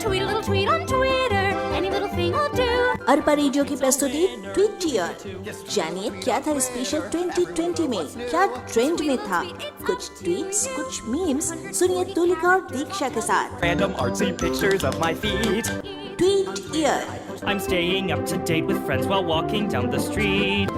Tweet a little tweet on Twitter. Any little thing will do. Arpa radio की प्रस्तुति ट्वीटियर। जानिए क्या था स्पेशल 2020 में, क्या ट्रेंड में था। कुछ ट्वीट्स, कुछ मीम्स, सुनिए तुलिका और दीक्षा के साथ। Random artsy pictures of my feet. ट्वीटियर। I'm staying up to date with friends while walking down the street.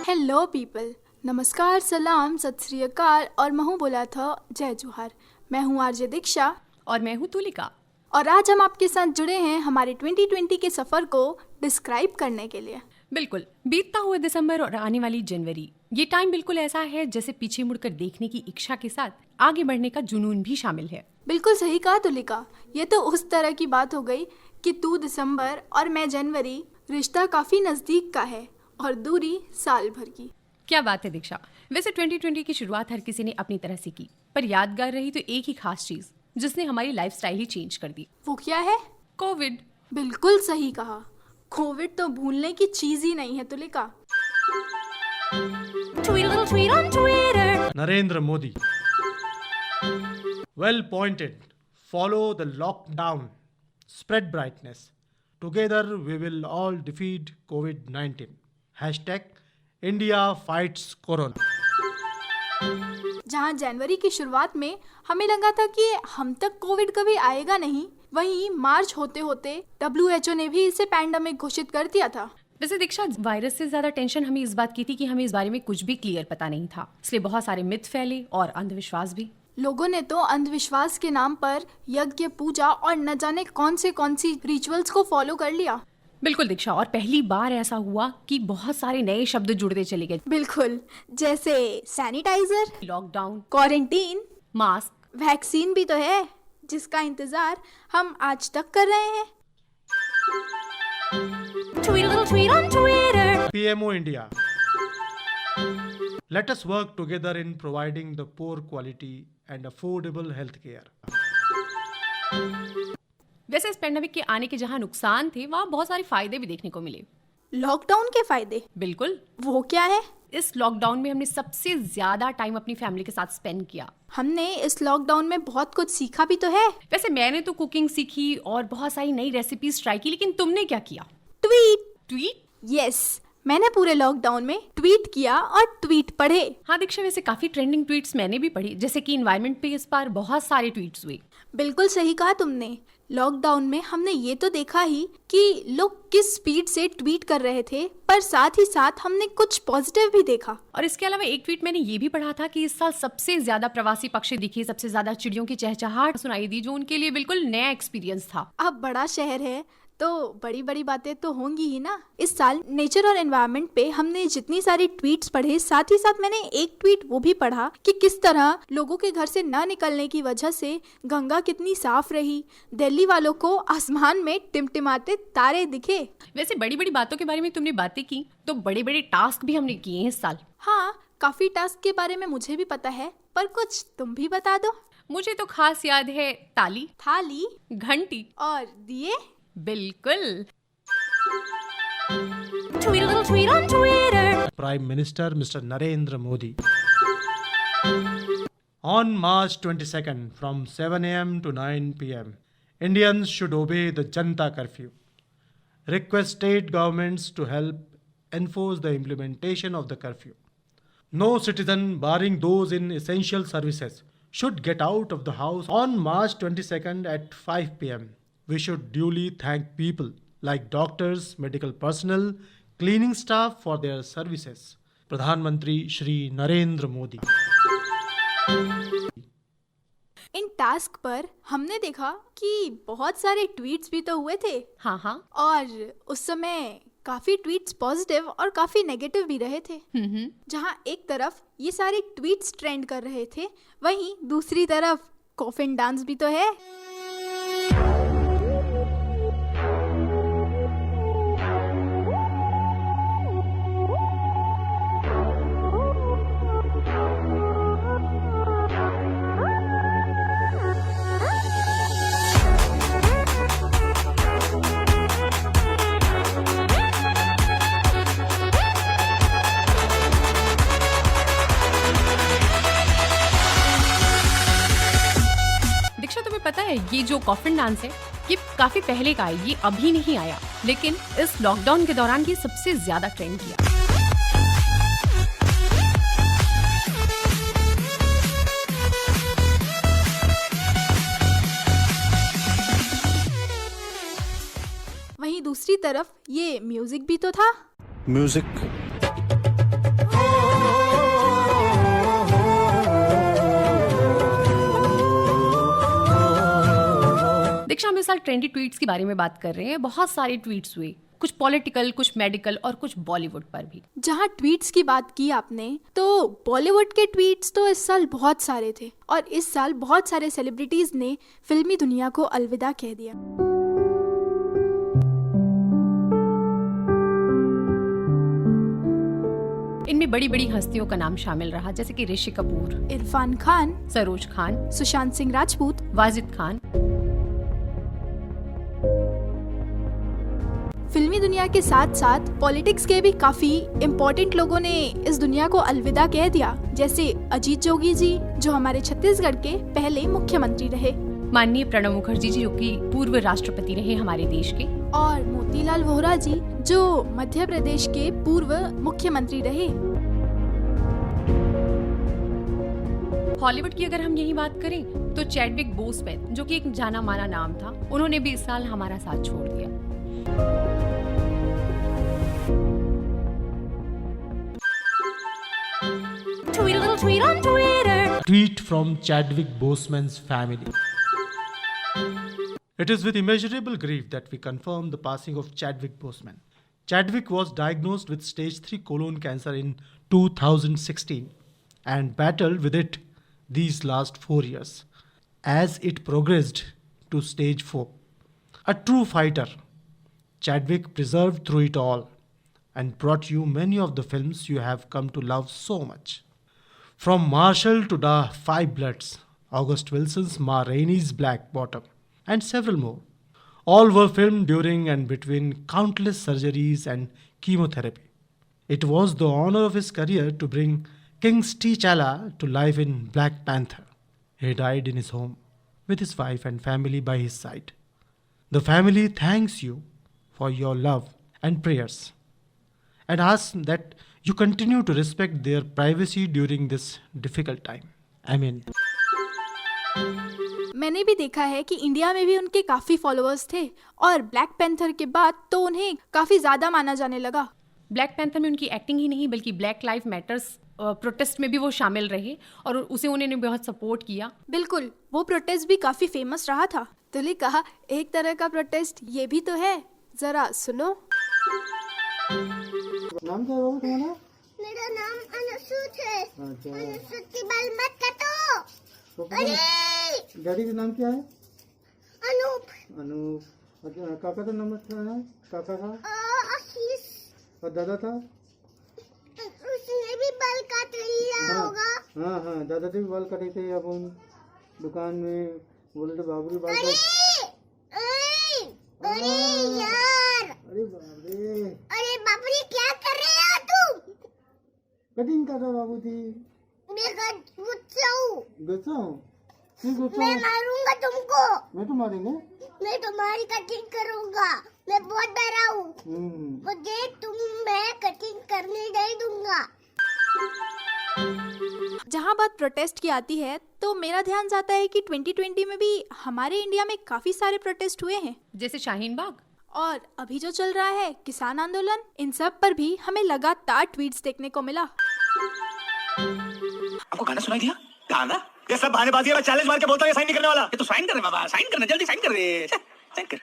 Hello people, नमस्कार, सलाम, सत श्री अकाल और महू बोला था जय जोहार। मैं हूँ आरजे दीक्षा और मैं हूँ तुलिका। और आज हम आपके साथ जुड़े हैं हमारे 2020 के सफ़र को डिस्क्राइब करने के लिए। बिल्कुल, बीतता हुआ दिसंबर और आने वाली जनवरी, ये टाइम बिल्कुल ऐसा है जैसे पीछे मुड़कर देखने की इच्छा के साथ आगे बढ़ने का जुनून भी शामिल है। बिल्कुल सही कहा तुलिका, ये तो उस तरह की बात हो गई कि तू दिसंबर और मैं जनवरी, रिश्ता काफ़ी नज़दीक का है और दूरी साल भर की। क्या बात है दीक्षा। वैसे 2020 की शुरुआत हर किसी ने अपनी तरह से की, पर यादगार रही तो एक ही खास चीज जिसने हमारी लाइफस्टाइल ही चेंज कर दी। वो क्या है? कोविड। बिल्कुल सही कहा, कोविड तो भूलने की चीज ही नहीं है Tulika. Tweet a little tweet on Twitter. Narendra Modi. Well pointed. Follow the lockdown. Spread brightness. Together we will all defeat COVID-19. Hashtag India fights Corona. जहां जनवरी की शुरुआत में हमें लगा था कि हम तक कोविड कभी आएगा नहीं, वहीं मार्च होते होते WHO ने भी इसे पैंडेमिक घोषित कर दिया था। वैसे दीक्षा, वायरस से ज्यादा टेंशन हमें इस बात की थी कि हमें इस बारे में कुछ भी क्लियर पता नहीं था, इसलिए बहुत सारे मिथ फैले और अंधविश्वास भी। लोगों ने तो अंधविश्वास के नाम पर यज्ञ, पूजा और न जाने कौन सी रिचुअल्स को फॉलो कर लिया। बिल्कुल दीक्षा, और पहली बार ऐसा हुआ कि बहुत सारे नए शब्द जुड़ते चले गए। बिल्कुल, जैसे sanitiser, lockdown, quarantine, mask, vaccine भी तो है जिसका इंतजार हम आज तक कर रहे हैं। Tweet a little tweet on Twitter. PMO India. Let us work together in providing the poor quality and affordable health care. वैसे इस पेंडेमिक के आने के जहाँ नुकसान थे, वहाँ बहुत सारे फायदे भी देखने को मिले। लॉकडाउन के फायदे? बिल्कुल। वो क्या है? इस लॉकडाउन में हमने सबसे ज्यादा टाइम अपनी फैमिली के साथ स्पेंड किया। हमने इस लॉकडाउन में बहुत कुछ सीखा भी तो है। वैसे मैंने तो कुकिंग सीखी और बहुत सारी नई रेसिपीज ट्राई की, लेकिन तुमने क्या किया? ट्वीट। यस, मैंने पूरे लॉकडाउन में ट्वीट किया और ट्वीट पढ़े। हाँ दीक्षा, वैसे काफी ट्रेंडिंग ट्वीट्स मैंने भी पढ़ी, जैसे कि एनवायरनमेंट पे इस बार बहुत सारे ट्वीट्स हुए। बिल्कुल सही कहा तुमने। लॉकडाउन में हमने ये तो देखा ही कि लोग किस स्पीड से ट्वीट कर रहे थे, पर साथ ही साथ हमने कुछ पॉजिटिव भी देखा। और इसके अलावा एक ट्वीट मैंने ये भी पढ़ा था कि इस साल सबसे ज्यादा प्रवासी पक्षी दिखे, सबसे ज्यादा चिड़ियों की चहचहाट सुनाई दी, जो उनके लिए बिल्कुल नया एक्सपीरियंस था। अब बड़ा शहर है तो बड़ी बड़ी बातें तो होंगी ही ना। इस साल नेचर और एनवायरनमेंट पे हमने जितनी सारी ट्वीट्स पढ़े, साथ ही साथ मैंने एक ट्वीट वो भी पढ़ा कि किस तरह लोगों के घर से ना निकलने की वजह से गंगा कितनी साफ रही, दिल्ली वालों को आसमान में टिमटिमाते तारे दिखे। वैसे बड़ी बड़ी बातों के बारे में तुमने बातें की, तो बड़े बड़े टास्क भी हमने किए हैं इस साल। हाँ, काफी टास्क के बारे में मुझे भी पता है, पर कुछ तुम भी बता दो। मुझे तो खास याद है ताली, थाली, घंटी और दिए। बिल्कुल। Tweet a little tweet on Twitter. Prime Minister Mr. Narendra Modi. On March 22nd from 7 a.m. to 9 p.m., Indians should obey the Janta curfew. Request state governments to help enforce the implementation of the curfew. No citizen, barring those in essential services, should get out of the house on March 22nd at 5 p.m. We should duly thank people like doctors, medical personnel, cleaning staff for their services. प्रधानमंत्री श्री नरेंद्र मोदी। इन task पर हमने देखा कि बहुत सारे tweets भी तो हुए थे। हाँ। और उस समय काफी ट्वीट्स पॉजिटिव और काफी नेगेटिव भी रहे थे। जहां एक तरफ ये सारे ट्वीट्स ट्रेंड कर रहे थे, वहीं दूसरी तरफ कॉफिन डांस भी तो है। पता है ये जो कॉफिन डांस है ये काफी पहले का है, ये अभी नहीं आया, लेकिन इस लॉकडाउन के दौरान ये सबसे ज्यादा ट्रेंड किया। वहीं दूसरी तरफ ये म्यूजिक भी तो था। म्यूजिक दीक्षा, हम इस साल ट्रेंडी ट्वीट्स के बारे में बात कर रहे हैं। बहुत सारे ट्वीट्स हुए, कुछ पॉलिटिकल, कुछ मेडिकल और कुछ बॉलीवुड पर भी। जहाँ ट्वीट्स की बात की आपने, तो बॉलीवुड के ट्वीट्स तो इस साल बहुत सारे थे और इस साल बहुत सारे सेलिब्रिटीज ने फिल्मी दुनिया को अलविदा कह दिया। इनमें बड़ी बड़ी हस्तियों का नाम शामिल रहा, जैसे कि ऋषि कपूर, इरफान खान, सरोज खान, सुशांत सिंह राजपूत, वाजिद खान। फिल्मी दुनिया के साथ साथ पॉलिटिक्स के भी काफी इम्पोर्टेंट लोगों ने इस दुनिया को अलविदा कह दिया, जैसे अजीत जोगी जी जो हमारे छत्तीसगढ़ के पहले मुख्यमंत्री रहे, माननीय प्रणब मुखर्जी जी जो कि पूर्व राष्ट्रपति रहे हमारे देश के, और मोतीलाल वोहरा जी जो मध्य प्रदेश के पूर्व मुख्यमंत्री रहे। हॉलीवुड की अगर हम यही बात करें तो चैडविक बोसमैन जो कि एक जाना माना नाम था, उन्होंने भी इस साल हमारा साथ छोड़ दिया। Tweet a little tweet on Twitter. Tweet from Chadwick Boseman's family. It is with immeasurable grief that we confirm the passing of Chadwick Boseman. Chadwick was diagnosed with stage 3 colon cancer in 2016 and battled with it these last 4 years as it progressed to stage 4. A true fighter, Chadwick persevered through it all and brought you many of the films you have come to love so much. From Marshall to The Five Bloods, August Wilson's Ma Rainey's Black Bottom, and several more. All were filmed during and between countless surgeries and chemotherapy. It was the honor of his career to bring King T'Challa to life in Black Panther. He died in his home with his wife and family by his side. The family thanks you for your love and prayers and asks that you continue to respect their privacy during this difficult time. Amen. मैंने भी देखा है कि India में भी उनके काफी followers थे और ब्लैक पैंथर के बाद तो उन्हें काफी ज्यादा माना जाने लगा। ब्लैक पैंथर में उनकी एक्टिंग ही नहीं बल्कि ब्लैक लाइफ मैटर्स प्रोटेस्ट में भी वो शामिल रहे और उसे उन्होंने बहुत सपोर्ट किया। बिल्कुल, वो प्रोटेस्ट भी काफी फेमस रहा था। तुमने कहा एक तरह का प्रोटेस्ट ये भी तो है, जरा सुनो। नाम क्या है तुम्हारा? मेरा नाम अनुसूत है। अनुसूत की बाल मत काटो। अरे डैडी का नाम क्या है? अनूप। अनूप। अच्छा, काका का नाम क्या है? काका का? आशीष। और दादा था? उसने भी बाल काट लिया होगा। हाँ हाँ, दादा भी बाल काटे थे। अब उन दुकान में बोले तो बाबू के बाल अरे यार, अरे बाप रे, अरे बाप रे, क्या कर रहे हो तुम? कटिंग कर रहा बाबू जी। मैं गुस्सा हूँ। गुस्सा हूँ? क्यों गुस्सा मैं हूँ? मारूंगा तुमको। मैं तो मारेंगे। मैं तुम्हारी कटिंग करूंगा। मैं बहुत डरा हूँ। मुझे मैं कटिंग करने नहीं दूंगा। जहाँ बात प्रोटेस्ट की आती है तो मेरा ध्यान जाता है कि 2020 में भी हमारे इंडिया में काफी सारे प्रोटेस्ट हुए हैं, जैसे शाहीन बाग और अभी जो चल रहा है किसान आंदोलन, इन सब पर भी हमें लगातार ट्वीट्स देखने को मिला। आपको गाना सुनाई दिया? गाना? ये सब बहानेबाजी है। मैं चैलेंज मार के बोलता हूँ, ये साइन नहीं करने वाला। ये तो साइन कर रहे बाबा, साइन करना, जल्दी साइन कर दे। साइन कर।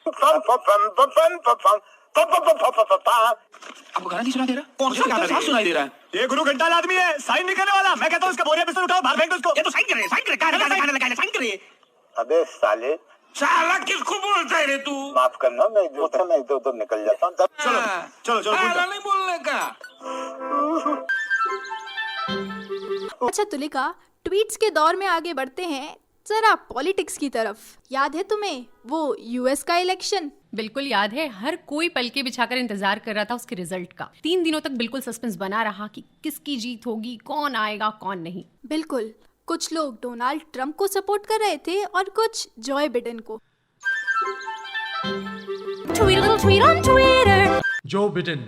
आपको गाना नहीं सुनाई दे रहा? कौन सा गाना? साफ सुनाई दे रहा है। ये गुरु घंटाल आदमी है, साइन नहीं करने वाला। मैं कहता हूँ उसका बोरिया बिस्तर उठाओ, बाहर फेंक दो उसको। ये तो साइन कर रहे, साइन कर, गाना लगाने, साइन कर। अबे साले, साला किसको बोलता है रे तू? माफ करना, मैं इधर उधर निकल जाता हूँ। चलो चलो चलो, साला नहीं बोलने का। अच्छा तुलिका, ट्वीट्स के दौर में आगे बढ़ते हैं जरा पॉलिटिक्स की तरफ। याद है तुम्हें वो यूएस का इलेक्शन? बिल्कुल याद है। हर कोई पलके बिछाकर इंतजार कर रहा था उसके रिजल्ट का। 3 दिनों तक बिल्कुल सस्पेंस बना रहा कि किसकी जीत होगी, कौन आएगा कौन नहीं। बिल्कुल, कुछ लोग डोनाल्ड ट्रंप को सपोर्ट कर रहे थे और कुछ जॉय बिडेन को। Tweet a little tweet on Twitter. Joe Biden.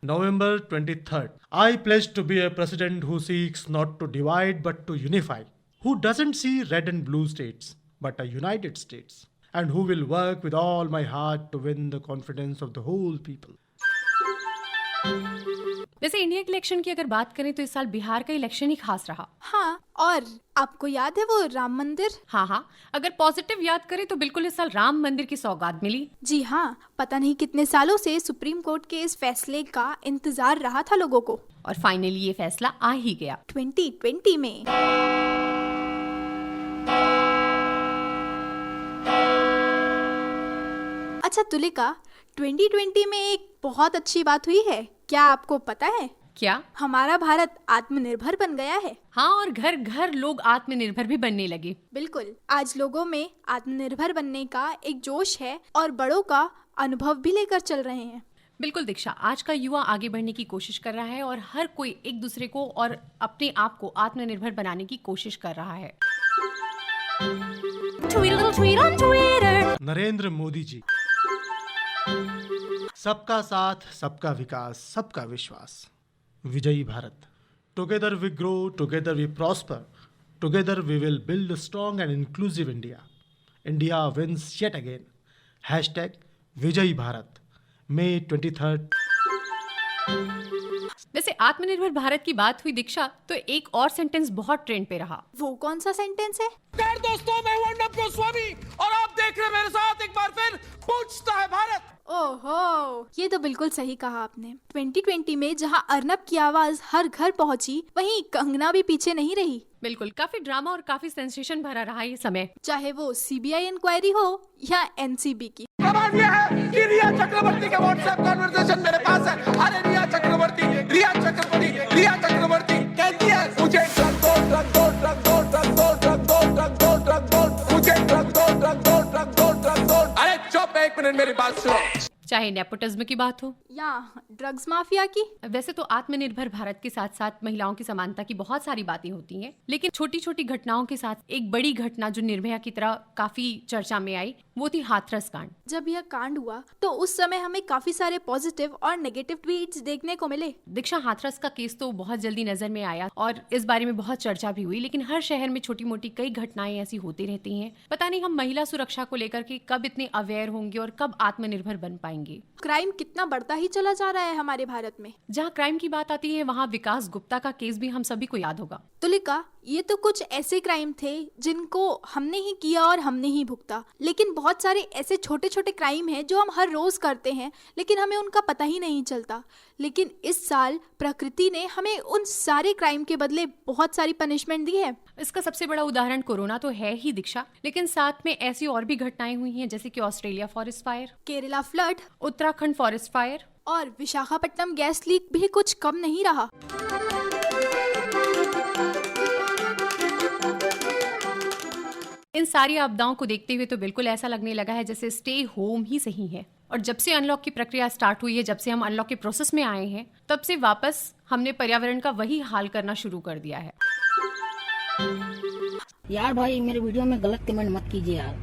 November 23rd. I pledge to be a president who seeks not to divide but to unify, who doesn't see red and blue states but a united states, and who will work with all my heart to win the confidence of the whole people. वैसे India के election की अगर बात करें तो इस साल बिहार का इलेक्शन ही खास रहा। हाँ, और आपको याद है वो राम मंदिर? हाँ, अगर पॉजिटिव याद करें तो बिल्कुल इस साल राम मंदिर की सौगात मिली। जी हाँ, पता नहीं कितने सालों से सुप्रीम कोर्ट के इस फैसले का इंतजार रहा था लोगों को, और फाइनली ये फैसला आ ही गया 2020 में। अच्छा तुलिका, 2020 में एक बहुत अच्छी बात हुई है, क्या आपको पता है? क्या? हमारा भारत आत्मनिर्भर बन गया है। हाँ, और घर घर लोग आत्मनिर्भर भी बनने लगे। बिल्कुल, आज लोगों में आत्मनिर्भर बनने का एक जोश है और बड़ों का अनुभव भी लेकर चल रहे हैं। बिल्कुल दीक्षा, आज का युवा आगे बढ़ने की कोशिश कर रहा है और हर कोई एक दूसरे को और अपने आप को आत्मनिर्भर बनाने की कोशिश कर रहा है। Tweet a little tweet on Twitter. Narendra Modi ji. सबका साथ, सबका विकास, सबका विश्वास, विजयी Bharat. Together we grow, together we prosper, together we will build a strong and inclusive India. India wins yet again. # विजयी भारत, May 23rd। वैसे आत्मनिर्भर भारत की बात हुई दीक्षा, तो एक और सेंटेंस बहुत ट्रेंड पे रहा। वो कौन सा सेंटेंस है? दोस्तों, मैं हूं अर्नब गोस्वामी और आप देख रहे हैं मेरे साथ एक बार फिर पूछता है भारत। ओहो, ये तो बिल्कुल सही कहा आपने। 2020 में जहां अर्नब की आवाज हर घर पहुंची, वहीं कंगना भी पीछे नहीं रही। बिल्कुल, काफी ड्रामा और काफी सेंसेशन भरा रहा ये समय, चाहे वो सीबीआई इंक्वायरी हो या एनसीबी की। सवाल ये है कि रिया चक्रवर्ती का व्हाट्सएप कन्वर्सेशन मेरे पास है। अरे रिया चक्रवर्ती कहती है मुझे ड्रग दो, अरे चुप, एक मिनट मेरी बात सुनो। चाहे नेपोटिज्म की बात हो या ड्रग्स माफिया की। वैसे तो आत्मनिर्भर भारत के साथ साथ महिलाओं की समानता की बहुत सारी बातें होती हैं, लेकिन छोटी छोटी घटनाओं के साथ एक बड़ी घटना जो निर्भया की तरह काफी चर्चा में आई, वो थी हाथरस कांड। जब यह कांड हुआ तो उस समय हमें काफी सारे पॉजिटिव और नेगेटिव ट्वीट्स देखने को मिले। दीक्षा, हाथरस का केस तो बहुत जल्दी नजर में आया और इस बारे में बहुत चर्चा भी हुई, लेकिन हर शहर में छोटी मोटी कई घटनाएं ऐसी होती रहती हैं। पता नहीं हम महिला सुरक्षा को लेकर के कब इतने अवेयर होंगे और कब आत्मनिर्भर बन पाएंगे। क्राइम कितना बढ़ता ही चला जा रहा है हमारे भारत में। जहाँ क्राइम की बात आती है वहाँ विकास गुप्ता का केस भी हम सभी को याद होगा। तुलिका, ये तो कुछ ऐसे क्राइम थे जिनको हमने ही किया और हमने ही भुगता, लेकिन बहुत सारे ऐसे छोटे छोटे क्राइम हैं जो हम हर रोज करते हैं लेकिन हमें उनका पता ही नहीं चलता। लेकिन इस साल प्रकृति ने हमें उन सारे क्राइम के बदले बहुत सारी पनिशमेंट दी है। इसका सबसे बड़ा उदाहरण कोरोना तो है ही दीक्षा, लेकिन साथ में ऐसी और भी घटनाएं हुई हैं, जैसे कि Australia forest fire, Kerala flood, Uttarakhand forest fire और विशाखापट्टनम गैस लीक भी कुछ कम नहीं रहा। इन सारी आपदाओं को देखते हुए तो बिल्कुल ऐसा लगने लगा है जैसे स्टे होम ही सही है। और जब से अनलॉक की प्रक्रिया स्टार्ट हुई है, जब से हम अनलॉक के प्रोसेस में आए हैं, तब से वापस हमने पर्यावरण का वही हाल करना शुरू कर दिया है। यार भाई, मेरे वीडियो में गलत कमेंट मत कीजिए यार।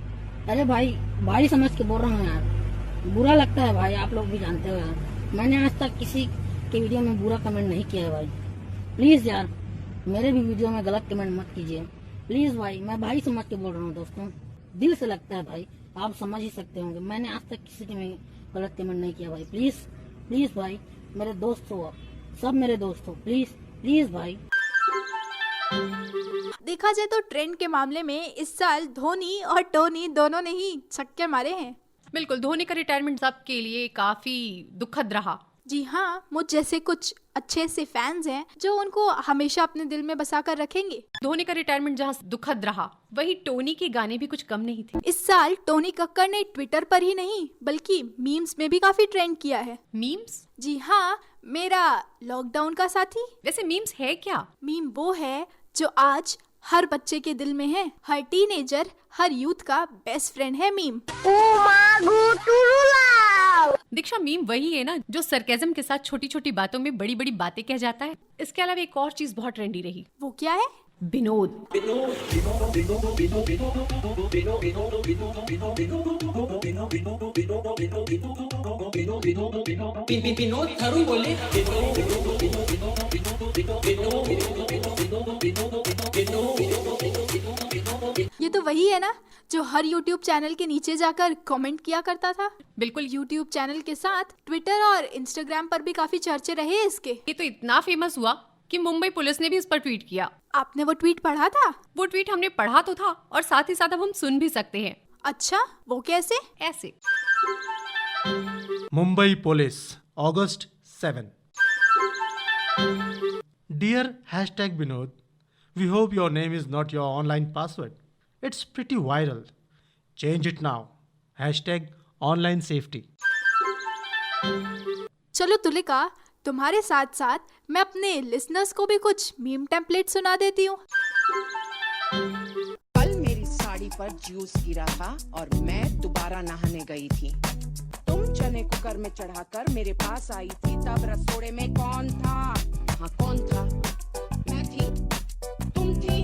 अरे भाई समझ के बोल रहा हूँ यार, बुरा लगता है भाई, आप लोग भी जानते हो यार। मैंने आज तक किसी के वीडियो में बुरा कमेंट नहीं किया है भाई। प्लीज यार, मेरे भी वीडियो में गलत कमेंट मत कीजिए प्लीज भाई। मैं भाई समझ के बोल रहा हूँ दोस्तों, दिल से लगता है भाई, आप समझ ही सकते होंगे। मैंने आज तक किसी के में गलत कमेंट नहीं किया भाई। प्लीज भाई, मेरे दोस्त हो, सब मेरे दोस्त हो, प्लीज भाई। देखा जाए तो ट्रेंड के मामले में इस साल धोनी और टोनी दोनों ने ही छक्के मारे हैं। बिल्कुल, धोनी का रिटायरमेंट सबके लिए काफी दुखद रहा। जी हाँ, मुझ जैसे कुछ अच्छे से फैंस हैं जो उनको हमेशा अपने दिल में बसा कर रखेंगे। धोनी का रिटायरमेंट जहाँ दुखद रहा, वही टोनी के गाने भी कुछ कम नहीं थे। इस साल टोनी कक्कर ने ट्विटर पर ही नहीं बल्कि मीम्स में भी काफी ट्रेंड किया है। मीम्स? जी हाँ, मेरा लॉकडाउन का साथी। वैसे मीम्स है क्या? मीम वो है जो आज हर बच्चे के दिल में है, हर टीनेजर, हर यूथ का बेस्ट फ्रेंड है मीम। दीक्षा, मीम वही है ना जो सरकेज़म के साथ छोटी छोटी बातों में बड़ी बड़ी बातें कह जाता है। इसके अलावा एक और चीज बहुत ट्रेंडी रही। वो क्या है? विनोद। विनोद थरू बोले। ये तो वही है ना जो हर YouTube चैनल के नीचे जाकर कमेंट किया करता था। बिल्कुल। YouTube चैनल के साथ ट्विटर और इंस्टाग्राम पर भी काफी चर्चे रहे इसके। ये तो इतना फेमस हुआ कि मुंबई पुलिस ने भी इस पर ट्वीट किया। आपने वो ट्वीट पढ़ा था? वो ट्वीट हमने पढ़ा तो था और साथ ही साथ अब हम सुन भी सकते हैं। अच्छा, वो कैसे? ऐसे। Mumbai Police, August 7. Dear #Vinod, we hope your name is not your online password. It's pretty viral. Change it now. #online safety. चलो तुलिका, तुम्हारे साथ साथ मैं अपने लिसनर्स को भी कुछ मीम टेम्पलेट सुना देती हूँ। कल मेरी साड़ी पर जूस गिरा था और मैं दोबारा नहाने गई थी। तुम चने कुकर में चढ़ाकर मेरे पास आई थी, तब रसोड़े में कौन था? हाँ, कौन था? मैं थी, तुम थी,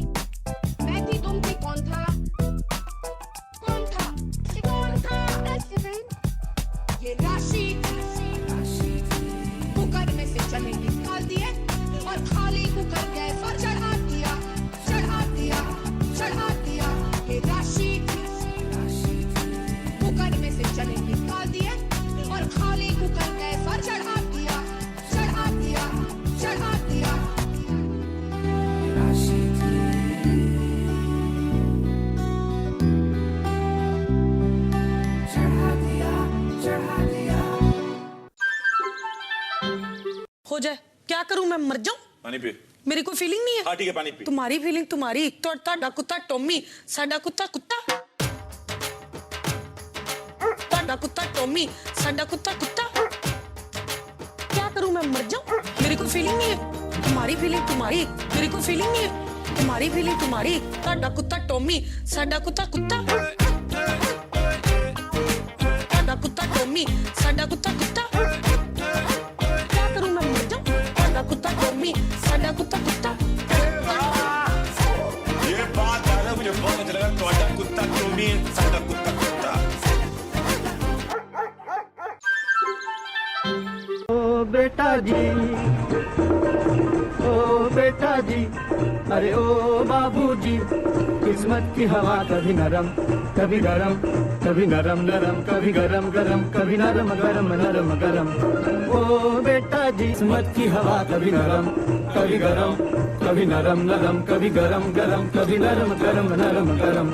मैं थी, तुम थी, कौन था? कौन था? कौन था? ये राशि कुकर में से चने निकाल दिए और खाली कुकर गैस पर चढ़ा दिया, चढ़ा दिया, चढ़ा दिया। ये राशि कुकर में से चने निकाल दिए और खाली कुकर गैस पर चढ़ा दिया, चढ़ा दिया, चढ़ा दिया। हो जाए, क्या करूं मैं? मर जाऊं? पानी पी। मेरी कोई फीलिंग नहीं है। हाँ ठीक है, पानी पी। तुम्हारी फीलिंग तुम्हारी। ਤੁਹਾਡਾ ਕੁੱਤਾ ਟੋਮੀ, ਸਾਡਾ ਕੁੱਤਾ ਕੁੱਤਾ। ਤੁਹਾਡਾ ਕੁੱਤਾ ਟੋਮੀ, ਸਾਡਾ ਕੁੱਤਾ ਕੁੱਤਾ। क्या करूं मैं? मर जाऊं? मेरी कोई फीलिंग नहीं है। तुम्हारी फीलिंग तुम्हारी, मेरी कोई फीलिंग नहीं है। तुम्हारी फीलिंग तुम्हारी। ਤੁਹਾਡਾ ਕੁੱਤਾ ਟੋਮੀ, ਸਾਡਾ ਕੁੱਤਾ ਕੁੱਤਾ। ਤੁਹਾਡਾ ਕੁੱਤਾ ਟੋਮੀ, ਸਾਡਾ ਕੁੱਤਾ ਕੁੱਤਾ। क्या करूं मैं? मर जाऊं? ਤੁਹਾਡਾ ਕੁੱਤਾ ਟੋਮੀ, ਸਾਡਾ ਕੁੱਤਾ ਕੁੱਤਾ। ये बात ज्यादा मुझे बहुत अच्छा लगा। तुम्हारा कुत्ता टोमी, साਡਾ कुत्ता कुत्ता। ओ बेटा जी, ओ बेटा जी, अरे ओ बाबूजी, किस्मत की हवा कभी नरम कभी गरम, कभी नरम नरम कभी गरम गरम, कभी नरम गरम नरम गरम। ओ बेटा जी, किस्मत की हवा कभी नरम कभी गरम, कभी नरम नरम कभी गरम गरम, कभी नरम गरम नरम गरम।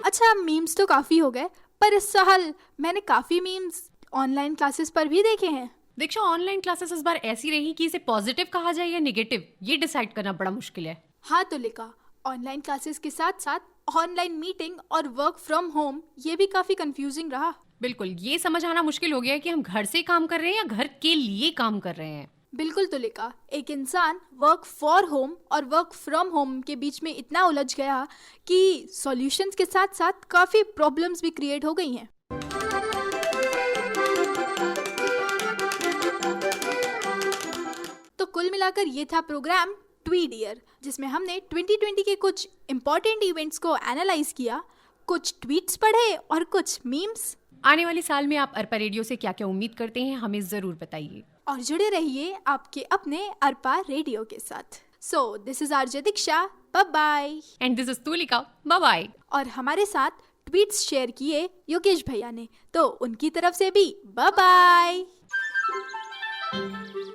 अच्छा, मीम्स तो काफी हो गए, पर इस साल मैंने काफी मीम्स ऑनलाइन क्लासेस पर भी देखे हैं। दीक्षा, ऑनलाइन क्लासेस इस बार ऐसी रही कि इसे पॉजिटिव कहा जाए या नेगेटिव, ये डिसाइड करना बड़ा मुश्किल है। हाँ तुलिका, ऑनलाइन क्लासेस के साथ साथ ऑनलाइन मीटिंग और वर्क फ्रॉम होम ये भी काफी कंफ्यूजिंग रहा। बिल्कुल, ये समझ आना मुश्किल हो गया है कि हम घर से काम कर रहे हैं या घर के लिए काम कर रहे हैं। बिल्कुल तुलिका, एक इंसान वर्क फॉर होम और वर्क फ्रॉम होम के बीच में इतना उलझ गया कि सॉल्यूशंस के साथ साथ काफी प्रॉब्लम्स भी क्रिएट हो गई हैं। तो कुल मिलाकर ये था प्रोग्राम ट्वीट ईयर, जिसमें हमने 2020 के कुछ इम्पोर्टेंट इवेंट्स को एनालाइज किया, कुछ ट्वीट्स पढ़े और कुछ मीम्स। आने वाले साल में आप अरपा रेडियो से क्या क्या उम्मीद करते हैं, हमें जरूर बताइए और जुड़े रहिए आपके अपने अरपा रेडियो के साथ। So this is RJ Diksha, bye bye. And this is Tulika, bye bye. और हमारे साथ ट्वीट्स शेयर किए योगेश भैया ने, तो उनकी तरफ से भी bye bye.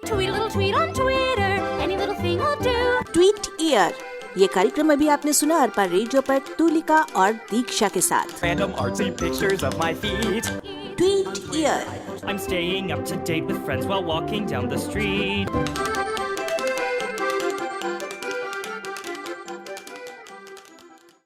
Tweet a little tweet on Twitter. Any little thing will do. Tweet year, ये कार्यक्रम अभी आपने सुना अरपा रेडियो पर तुलिका और दीक्षा के साथ। Random artsy pictures of my feet. Tweet year. I'm staying up to date with friends while walking down the street.